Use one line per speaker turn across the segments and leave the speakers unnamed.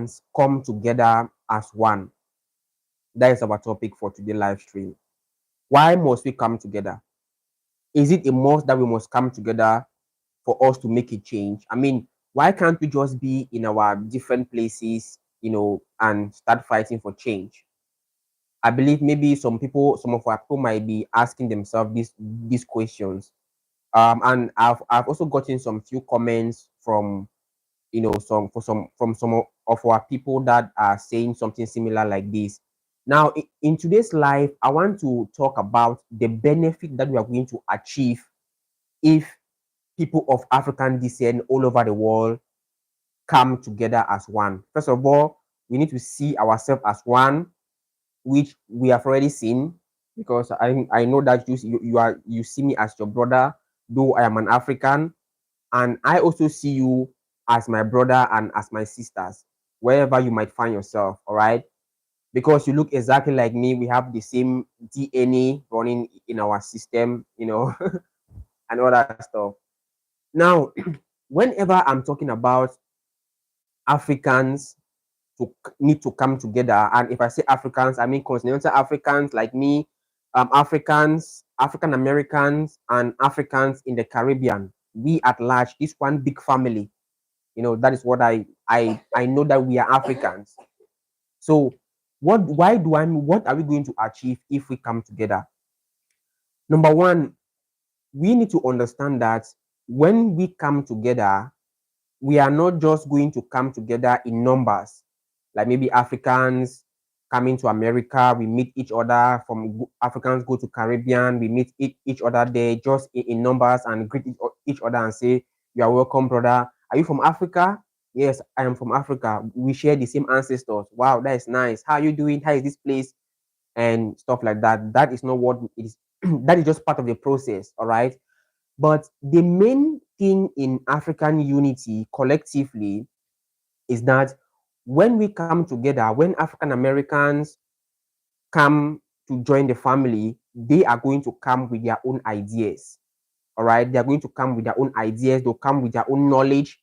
Africans come together as one? That is our topic for today's live stream. Why must we come together? Is it a must that we must come together for us to make a change? I mean, why can't we just be in our different places, and start fighting for change? I believe maybe some of our people might be asking themselves these questions. And I've also gotten some few comments from some of our people that are saying something similar like this. Now, in today's life, I want to talk about the benefit that we are going to achieve if people of African descent all over the world come together as one. First of all, we need to see ourselves as one, which we have already seen, because I know that you see me as your brother, though I am an African, and I also see you as my brother and as my sisters, wherever you might find yourself. All right, because you look exactly like me, we have the same DNA running in our system, and all that stuff. Now, whenever I'm talking about Africans need to come together, and if I say Africans, I mean continental Africans like me, Africans, African Americans, and Africans in the Caribbean. We at large, this one big family. That is what I know, that we are Africans. So what are we going to achieve if we come together? Number one, we need to understand that when we come together, we are not just going to come together in numbers, like maybe Africans coming to America, we meet each other. From Africans go to Caribbean, we meet each other there just in numbers and greet each other and say, "You are welcome, brother. Are you from Africa?" "Yes, I am from Africa. We share the same ancestors." "Wow, that is nice. How are you doing? How is this place?" And stuff like that. That is not what it is. That is just part of the process. All right. But the main thing in African unity collectively is that when we come together, when African Americans come to join the family, they are going to come with their own ideas. All right. They are going to come with their own ideas. They'll come with their own knowledge.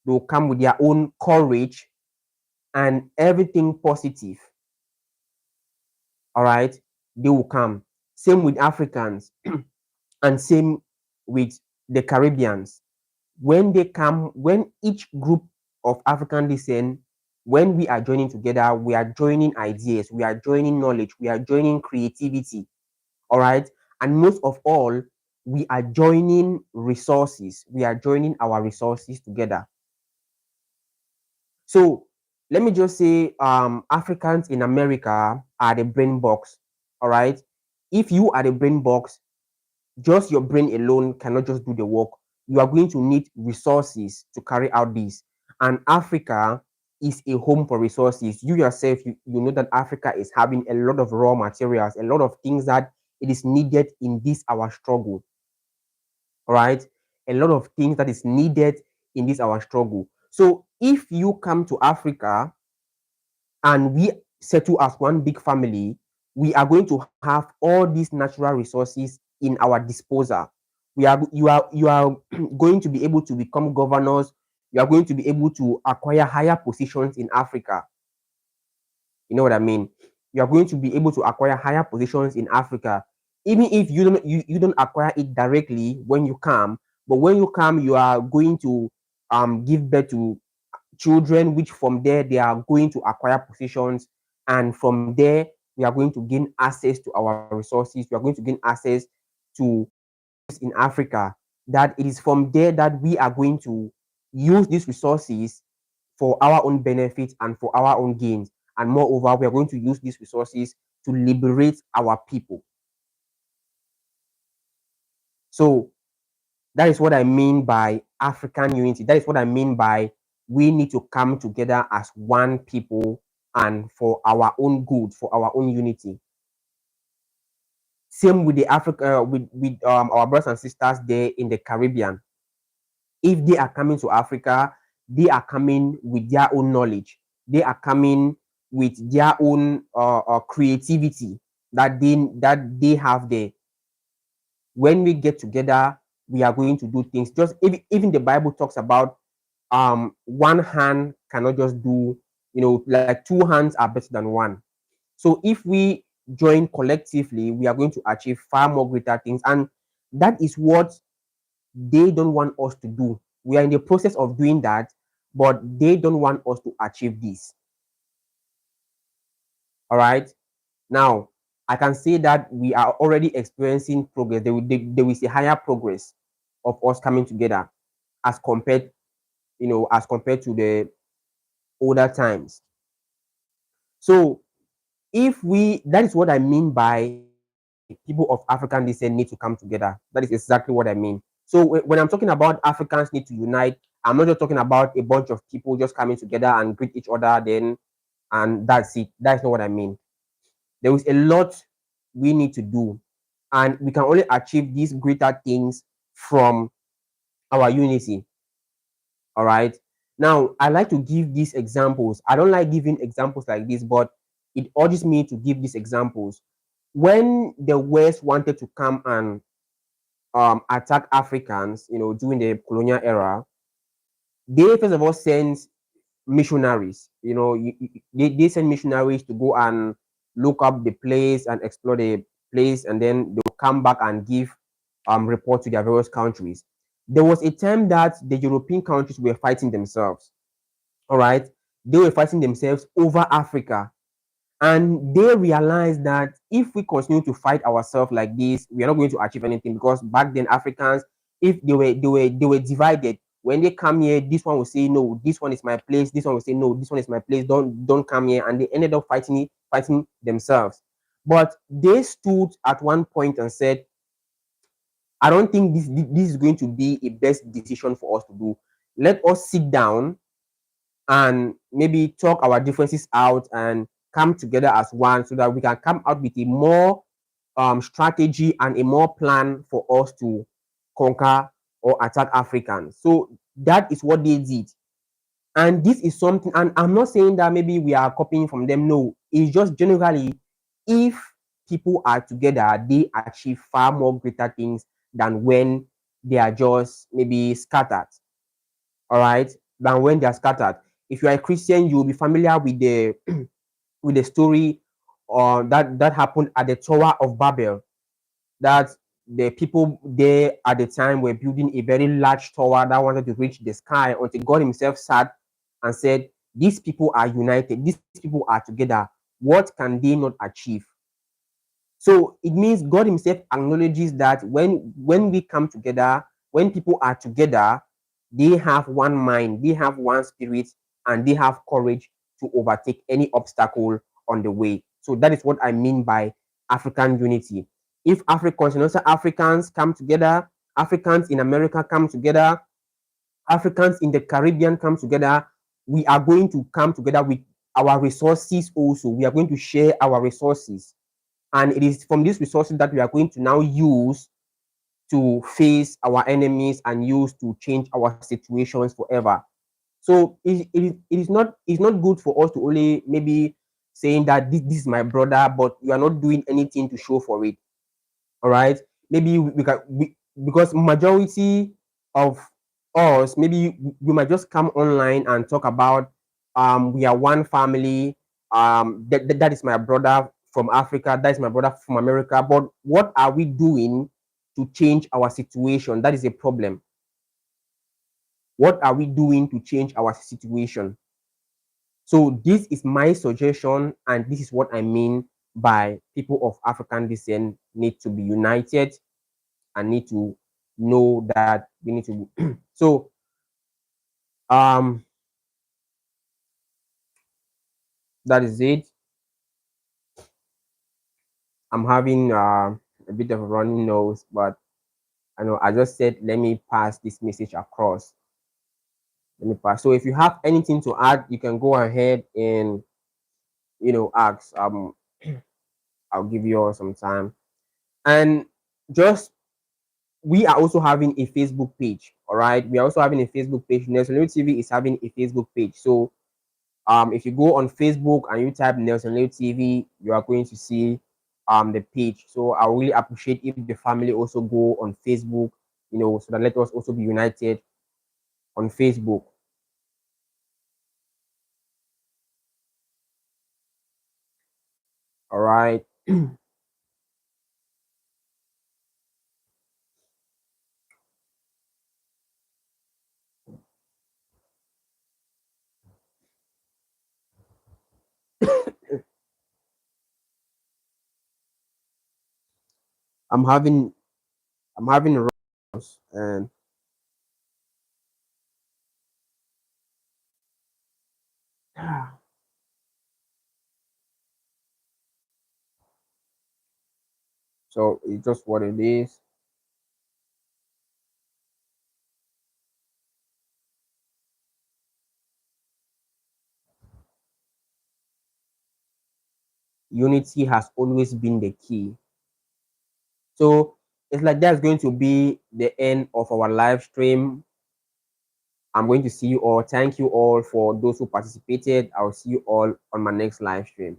They'll come with their own courage and everything positive. All right. They will come. Same with Africans and same with the Caribbeans. When they come, when each group of African descent, when we are joining together, we are joining ideas, we are joining knowledge, we are joining creativity. All right. And most of all, we are joining resources. We are joining our resources together. So let me just say, Africans in America are the brain box. All right. If you are the brain box, just your brain alone cannot just do the work. You are going to need resources to carry out this. And Africa is a home for resources. You yourself, you know that Africa is having a lot of raw materials, a lot of things that it is needed in this our struggle. All right. A lot of things that is needed in this our struggle. So if you come to Africa and we settle as one big family, we are going to have all these natural resources in our disposal. You are going to be able to become governors. You are going to be able to acquire higher positions in Africa. You know what I mean? You are going to be able to acquire higher positions in Africa, even if you don't acquire it directly when you come. But when you come, you are going to give birth to children, which from there they are going to acquire positions, and from there we are going to gain access to our resources. We are going to gain access to in Africa. That it is from there that we are going to use these resources for our own benefit and for our own gains. And moreover, we are going to use these resources to liberate our people. So that is what I mean by African unity. That is what I mean by we need to come together as one people and for our own good, for our own unity. Same with the Africa, with our brothers and sisters there in the Caribbean. If they are coming to Africa, they are coming with their own knowledge. They are coming with their own creativity that they have there. When we get together, we are going to do things. Just even the Bible talks about one hand cannot just do like two hands are better than one. So if we join collectively, we are going to achieve far more greater things. And that is what they don't want us to do. We are in the process of doing that, but they don't want us to achieve this. All right. Now, I can say that we are already experiencing progress. There is a higher progress of us coming together as compared, as compared to the older times. So if we, that is what I mean by people of African descent need to come together. That is exactly what I mean. So when I'm talking about Africans need to unite, I'm not just talking about a bunch of people just coming together and greet each other then and that's it. That's not what I mean. There is a lot we need to do, and we can only achieve these greater things from our unity. All right. Now, I like to give these examples. I don't like giving examples like this, but it urges me to give these examples. When the West wanted to come and attack Africans, during the colonial era, they first of all sent missionaries. They send missionaries to go and look up the place and explore the place, and then they'll come back and give report to their various countries. There was a time that the European countries were fighting themselves. All right, they were fighting themselves over Africa, and they realized that if we continue to fight ourselves like this, we are not going to achieve anything, because back then Africans, if they were divided. When they come here, this one will say no, this one is my place, this one will say no, this one is my place, don't come here, and they ended up fighting themselves. But they stood at one point and said, I don't think this is going to be a best decision for us to do. Let us sit down and maybe talk our differences out and come together as one, so that we can come out with a more strategy and a more plan for us to conquer or attack Africans. So that is what they did. And this is something, and I'm not saying that maybe we are copying from them. No, it's just generally, if people are together, they achieve far more greater things than when they are just maybe scattered. All right, than when they are scattered. If you are a Christian, you will be familiar with the with the story that happened at the Tower of Babel. That the people there at the time were building a very large tower that wanted to reach the sky, until God Himself sat and said, "These people are united. These people are together. What can they not achieve?" So it means God Himself acknowledges that when we come together, when people are together, they have one mind, they have one spirit, and they have courage to overtake any obstacle on the way. So that is what I mean by African unity. If Africans and also Africans come together, Africans in America come together, Africans in the Caribbean come together, we are going to come together with our resources also. We are going to share our resources, and it is from these resources that we are going to now use to face our enemies and use to change our situations forever. So it is not good for us to only maybe saying that this is my brother, but you are not doing anything to show for it. All right, maybe because majority of us, maybe we might just come online and talk about we are one family, that is my brother from Africa, that is my brother from America, but what are we doing to change our situation? That is a problem. What are we doing to change our situation? So this is my suggestion, and this is what I mean by people of African descent need to be united and need to know that we need to. So um that is it. I'm having a bit of a running nose, but I know I just said let me pass this message across. Let me pass. So if you have anything to add, you can go ahead and ask. I'll give you all some time. And just, we are also having a Facebook page. All right, we are also having a Facebook page. Nelson Leo TV is having a Facebook page. So if you go on Facebook and you type Nelson Leo TV, you are going to see the page. So I really appreciate if the family also go on Facebook, so that let us also be united on Facebook. All right. I'm having I'm having a rush, and so it's just what it is. Unity has always been the key. So it's like that's going to be the end of our live stream. I'm going to see you all. Thank you all for those who participated. I'll see you all on my next live stream.